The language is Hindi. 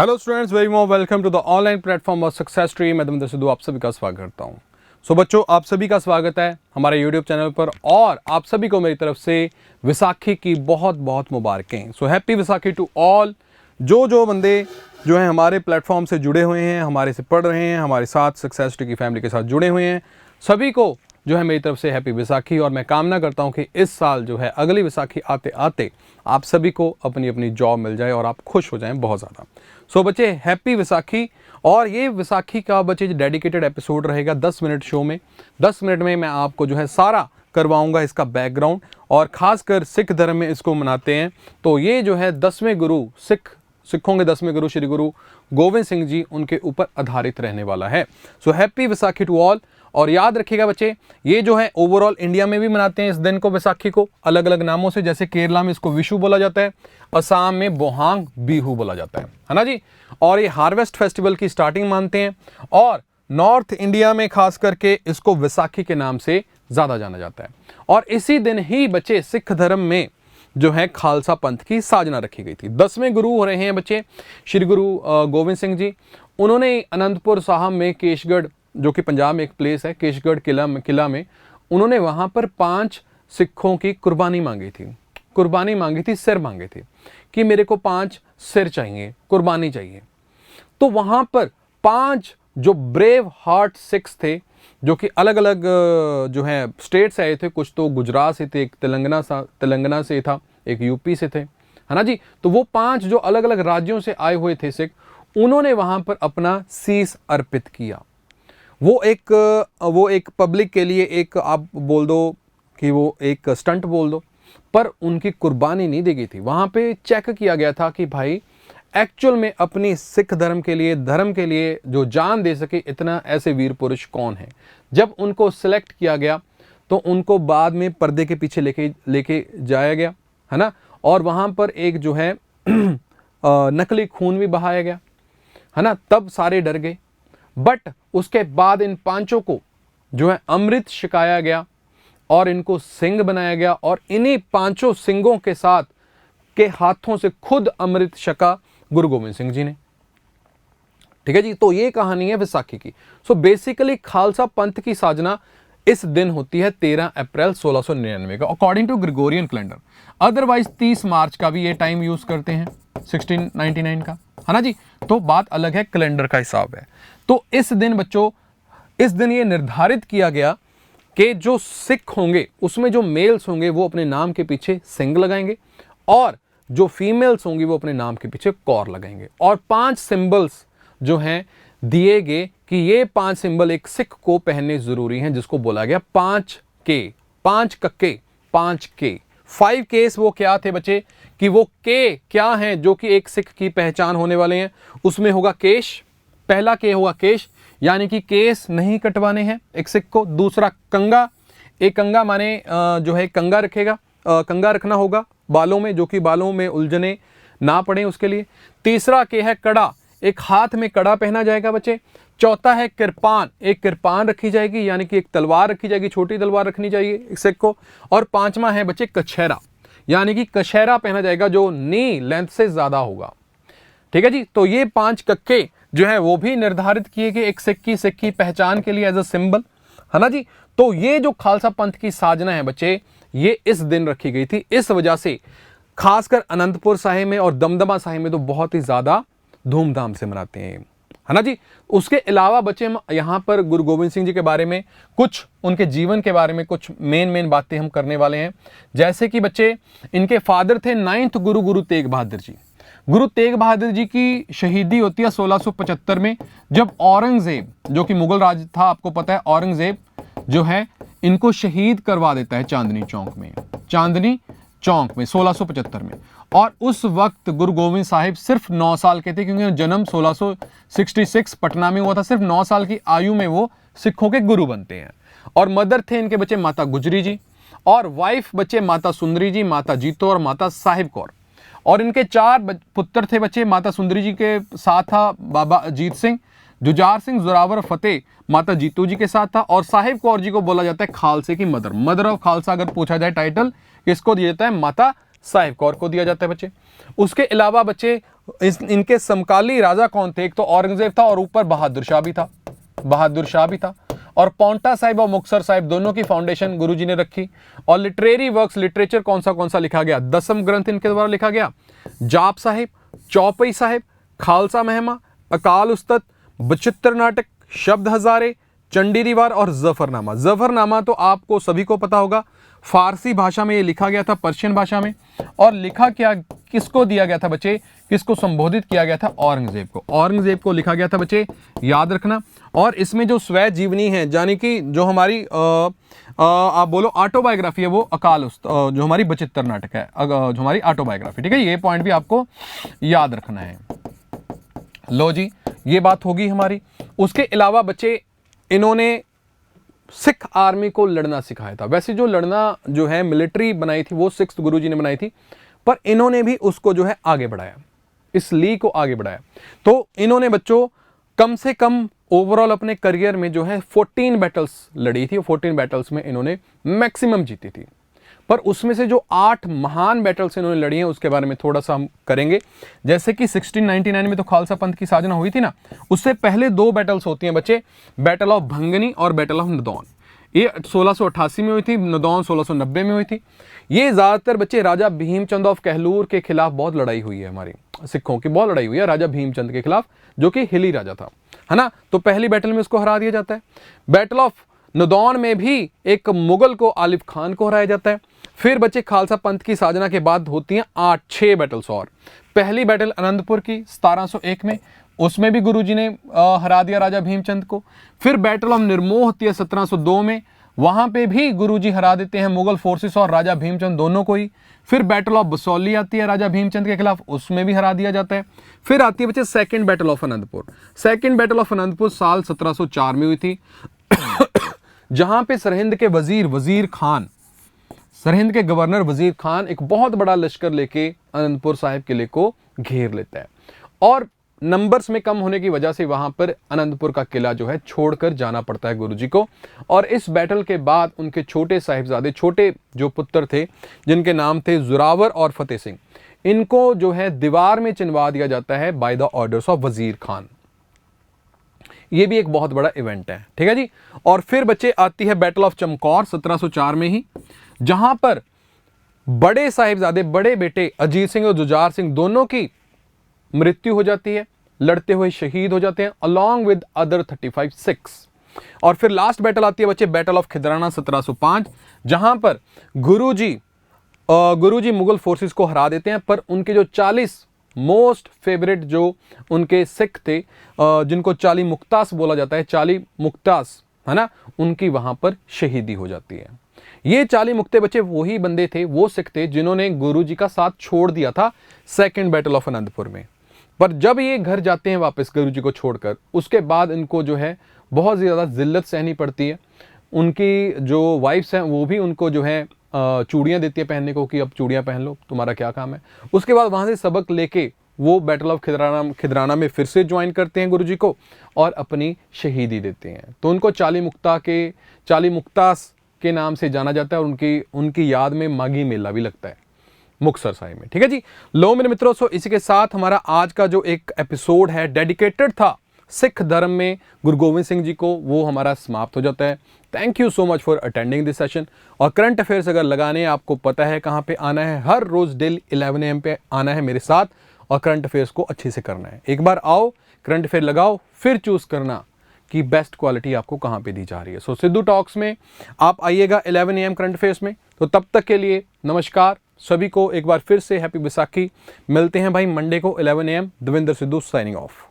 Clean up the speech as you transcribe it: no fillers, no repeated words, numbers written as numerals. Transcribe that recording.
Hello students, very more welcome to the online platform of success tree. मैं दमदर सिद्धू आप सभी का स्वागत करता हूं। सो बच्चों, आप सभी का स्वागत है हमारे यूट्यूब चैनल पर और आप सभी को मेरी तरफ से विसाखी की बहुत बहुत मुबारकें। So happy Vaisakhi to all. जो बंदे जो हैं हमारे प्लेटफॉर्म से जुड़े हुए हैं, हमारे से पढ़ रहे हैं, हमारे साथ सक्सेस ट्री की फैमिली के साथ जुड़े हुए हैं, सभी को जो है मेरी तरफ से हैप्पी विसाखी। और मैं कामना करता हूं कि इस साल जो है अगली विसाखी आते आते आप सभी को अपनी अपनी जॉब मिल जाए और आप खुश हो जाएं बहुत ज़्यादा। सो बच्चे, हैप्पी विसाखी। और ये विसाखी का बच्चे डेडिकेटेड एपिसोड रहेगा 10 मिनट शो में। 10 मिनट में मैं आपको जो है सारा करवाऊंगा इसका बैकग्राउंड, और ख़ासकर सिख धर्म में इसको मनाते हैं। तो ये जो है 10वें गुरु सिखों के 10वें गुरु श्री गुरु गोविंद सिंह जी, उनके ऊपर आधारित रहने वाला है। So happy Vaisakhi to all. और याद रखिएगा बच्चे, ये जो है ओवरऑल इंडिया में भी मनाते हैं इस दिन को, विसाखी को, अलग अलग नामों से। जैसे केरला में इसको विशु बोला जाता है, असम में बोहांग बिहू बोला जाता है ना जी। और ये हार्वेस्ट फेस्टिवल की स्टार्टिंग मानते हैं। और नॉर्थ इंडिया में खास करके इसको विसाखी के नाम से ज़्यादा जाना जाता है। और इसी दिन ही बच्चे सिख धर्म में जो है खालसा पंथ की साजना रखी गई थी। 10वें गुरु हो रहे हैं बच्चे श्री गुरु गोविंद सिंह जी। उन्होंने अनंतपुर साहब में केशगढ़, जो कि पंजाब में एक प्लेस है, केशगढ़ किला में उन्होंने वहाँ पर 5 सिखों की कुर्बानी मांगी थी, सिर मांगे थे कि मेरे को 5 सिर चाहिए, कुर्बानी चाहिए। तो वहाँ पर 5 जो ब्रेव हार्ट सिख्स थे, जो कि अलग अलग जो है स्टेट से आए थे, कुछ तो गुजरात से थे, एक तेलंगाना से था, एक यूपी से थे, है ना जी। तो वो 5 जो अलग अलग राज्यों से आए हुए थे सिख, उन्होंने वहाँ पर अपना शीस अर्पित किया। वो एक पब्लिक के लिए, एक आप बोल दो कि वो एक स्टंट बोल दो, पर उनकी कुर्बानी नहीं दी गई थी। वहाँ पे चेक किया गया था कि भाई एक्चुअल में अपनी सिख धर्म के लिए जो जान दे सके, इतना ऐसे वीर पुरुष कौन है। जब उनको सिलेक्ट किया गया तो उनको बाद में पर्दे के पीछे लेके जाया गया, है ना। और वहाँ पर एक जो है नकली खून भी बहाया गया, है ना। तब सारे डर गए। बट उसके बाद इन 5 को जो है अमृत छिकाया गया और इनको सिंह बनाया गया। और इन्हीं 5 सिंगों के साथ के हाथों से खुद अमृत छका गुरु गोविंद सिंह जी ने। ठीक है जी। तो ये कहानी है विसाखी की। सो बेसिकली खालसा पंथ की साजना इस दिन होती है 13 अप्रैल 1699 का according to Gregorian calendar. Otherwise 30 मार्च का भी ये टाइम यूज करते हैं, 1699 का, है ना जी। तो बात अलग है, कैलेंडर का हिसाब है। तो इस दिन बच्चों, इस दिन ये निर्धारित किया गया कि जो सिख होंगे उसमें जो मेल्स होंगे वो अपने नाम के पीछे सिंह लगाएंगे, और जो फीमेल्स होंगी वो अपने नाम के पीछे कौर लगाएंगे। और 5 सिंबल्स जो हैं दिए गए कि ये 5 सिंबल एक सिख को पहनने जरूरी हैं, जिसको बोला गया 5K, 5 कक्के, 5K। 5 केस वो क्या थे बच्चे, कि वो के क्या हैं जो कि एक सिख की पहचान होने वाले हैं। उसमें होगा केश, पहला के होगा केश, यानी कि केस नहीं कटवाने हैं एक सिख को। दूसरा कंगा, एक कंगा माने जो है कंगा रखना होगा बालों में, जो कि बालों में उलझने ना पड़े उसके लिए। तीसरा के है कड़ा, एक हाथ में कड़ा पहना जाएगा बच्चे। चौथा है किरपान, एक किरपान रखी जाएगी, यानी कि एक तलवार रखी जाएगी, छोटी तलवार रखनी चाहिए एक सिख को। और 5वां है बच्चे कछहरा, यानी कि कछहरा पहना जाएगा जो नी लेंथ से ज्यादा होगा। ठीक है जी। तो ये 5 कक्के जो है वो भी निर्धारित किए गए एक सिख की पहचान के लिए एज अ सिंबल, है ना जी। तो ये जो खालसा पंथ की साजना है बच्चे, ये इस दिन रखी गई थी। इस वजह से खासकर अनंतपुर साहिब में और दमदमा साहिब में तो बहुत ही ज्यादा धूमधाम से मनाते हैं, है ना जी। उसके अलावा बच्चे हम यहाँ पर गुरु गोविंद सिंह जी के बारे में, कुछ उनके जीवन के बारे में कुछ मेन बातें हम करने वाले हैं। जैसे कि बच्चे, इनके फादर थे 9th गुरु तेग बहादुर जी। गुरु तेग बहादुर जी की शहीदी होती है 1675 में, जब औरंगजेब, जो कि मुगल राज था, आपको पता है, औरंगजेब जो है इनको शहीद करवा देता है चांदनी चौक में 1675 में। और उस वक्त गुरु गोविंद साहिब सिर्फ 9 साल के थे, क्योंकि जन्म 1666 पटना में हुआ था। सिर्फ 9 साल की आयु में वो सिखों के गुरु बनते हैं। और मदर थे इनके बच्चे माता गुजरी जी, और वाइफ बच्चे माता सुंदरी जी, माता जीतो और माता साहिब कौर। और इनके 4 पुत्र थे बच्चे। माता सुंदरी जी के साथ था बाबा अजीत सिंह, जुजार सिंह, जोरावर फतेह माता जीतू जी के साथ था। और साहिब कौर जी को बोला जाता है खालसे की मदर ऑफ खालसा। अगर पूछा जाए टाइटल किसको दिया जाता है, माता साहिब कौर को दिया जाता है बच्चे। उसके अलावा बच्चे इनके समकाली राजा कौन थे? एक तो औरंगजेब था और ऊपर बहादुर शाह भी था, बहादुर शाह भी था। और पौंटा साहिब और मुक्तसर साहिब दोनों की फाउंडेशन गुरुजी ने रखी। और लिटरेरी वर्क्स, लिटरेचर कौन सा लिखा गया? दसम ग्रंथ इनके द्वारा लिखा गया। जाप साहिब, चौपई साहिब, खालसा महमा, अकाल उस्तत, बचित्र नाटक, शब्द हजारे, चंडी दीवार और जफरनामा। जफरनामा तो आपको सभी को पता होगा, फारसी भाषा में ये लिखा गया था, पर्शियन भाषा में। और लिखा क्या, किसको दिया गया था बच्चे? किसको संबोधित किया गया था? औरंगजेब को। औरंगजेब को लिखा गया था बच्चे, याद रखना। और इसमें जो स्वय जीवनी है, यानी कि जो हमारी आप बोलो ऑटोबायोग्राफी है, वो अकाल जो हमारी बचित्र नाटक है, जो हमारी ऑटोबायोग्राफी, ठीक है। ये पॉइंट भी आपको याद रखना है। लो जी, ये बात होगी हमारी। उसके अलावा बच्चे, इन्होंने सिख आर्मी को लड़ना सिखाया था। वैसे जो लड़ना जो है मिलिट्री बनाई थी वो सिक्स गुरुजी ने बनाई थी, पर इन्होंने भी उसको जो है आगे बढ़ाया, इस लीग को आगे बढ़ाया। तो इन्होंने बच्चों कम से कम ओवरऑल अपने करियर में जो है 14 बैटल्स लड़ी थी। 14 बैटल्स में इन्होंने मैक्सिमम जीती थी। पर उसमें से जो 8 महान बैटल्स इन्होंने लड़ी हैं उसके बारे में थोड़ा सा हम करेंगे। जैसे कि 1699 में तो खालसा पंथ की साजना हुई थी ना, उससे पहले 2 बैटल्स होती हैं बच्चे, बैटल ऑफ भंगनी और बैटल ऑफ नदौन। ये 1688 में हुई थी, नदौन 1690 में हुई थी। ये ज्यादातर बच्चे राजा भीमचंद ऑफ कहलूर के खिलाफ बहुत लड़ाई हुई है, हमारी सिखों की बहुत लड़ाई हुई है राजा भीमचंद के खिलाफ, जो कि हिली राजा था, है ना। तो पहली बैटल में उसको हरा दिया जाता है। बैटल ऑफ नदौन में भी एक मुगल को, आलिफ खान को हराया जाता है। फिर बच्चे खालसा पंथ की साधना के बाद होती हैं 6 बैटल्स और। पहली बैटल अनंतपुर की 1701 में, उसमें भी गुरुजी ने हरा दिया राजा भीमचंद को। फिर बैटल ऑफ निर्मोह होती है 1702 में, वहां पे भी गुरुजी हरा देते हैं मुगल फोर्सेस और राजा भीमचंद दोनों को ही। फिर बैटल ऑफ बसौली आती है राजा भीमचंद के खिलाफ, उसमें भी हरा दिया जाता है। फिर आती है बच्चे second battle of Anantapur. Second battle of Anantapur साल 1704 में हुई थी, जहां पे सरहिंद के वजीर खान, सरहिंद के गवर्नर वजीर खान एक बहुत बड़ा लश्कर लेके अनंतपुर साहिब किले को घेर लेता है। और नंबर्स में कम होने की वजह से वहां पर अनंतपुर का किला जो है छोड़कर जाना पड़ता है गुरुजी को। और इस बैटल के बाद उनके छोटे साहिबजादे, छोटे जो पुत्र थे जिनके नाम थे जोरावर और फतेह सिंह, इनको जो है दीवार में चिनवा दिया जाता है by the orders of Wazir Khan. ये भी एक बहुत बड़ा इवेंट है, ठीक है जी। और फिर बच्चे आती है बैटल ऑफ चमकौर 1704 में ही, जहां पर बड़े साहिबजादे, बड़े बेटे अजीत सिंह और जुझार सिंह दोनों की मृत्यु हो जाती है, लड़ते हुए शहीद हो जाते हैं, अलॉन्ग विद अदर 35 सिख्स। और फिर लास्ट बैटल आती है बच्चे बैटल ऑफ खिदराना 1705, जहां पर गुरुजी मुगल फोर्सेस को हरा देते हैं, पर उनके जो 40 मोस्ट फेवरेट जो उनके सिख थे, जिनको 40 मुक्तास बोला जाता है, 40 मुक्तास, है ना, उनकी वहां पर शहीदी हो जाती है। ये 40 मुक्ते बच्चे वही बंदे थे, वो सिख थे जिन्होंने गुरुजी का साथ छोड़ दिया था सेकंड बैटल ऑफ अनंतपुर में। पर जब ये घर जाते हैं वापस गुरुजी को छोड़कर, उसके बाद इनको जो है बहुत ज़्यादा जिल्लत सहनी पड़ती है। उनकी जो वाइफ्स हैं वो भी उनको जो है चूड़ियाँ देती है पहनने को, कि अब चूड़ियाँ पहन लो, तुम्हारा क्या काम है। उसके बाद वहाँ से सबक लेके वो बैटल ऑफ खिदराना में फिर से ज्वाइन करते हैं गुरुजी को और अपनी शहीदी देते हैं। तो उनको 40 मुक्तास के नाम से जाना जाता है, और उनकी याद में माघी मेला भी लगता है मुक्तसर साहिब में, ठीक है जी। लो मेरे मित्रों, सो इसी के साथ हमारा आज का जो एक एपिसोड है डेडिकेटेड था सिख धर्म में गुरु गोविंद सिंह जी को, वो हमारा समाप्त हो जाता है। Thank you so much for attending this session. और करंट अफेयर्स अगर लगाने हैं, आपको पता है कहाँ पे आना है, हर रोज डेली 11 AM पे आना है मेरे साथ और करंट अफेयर्स को अच्छे से करना है। एक बार आओ, करंट अफेयर लगाओ, फिर चूज करना कि बेस्ट क्वालिटी आपको कहाँ पे दी जा रही है। सो सिद्धू टॉक्स में आप आइएगा 11 AM करंट अफेयर्स में। तो तब तक के लिए नमस्कार सभी को, एक बार फिर से हैप्पी बैसाखी। मिलते हैं भाई मंडे को 11 AM। Devendra Sidhu signing off.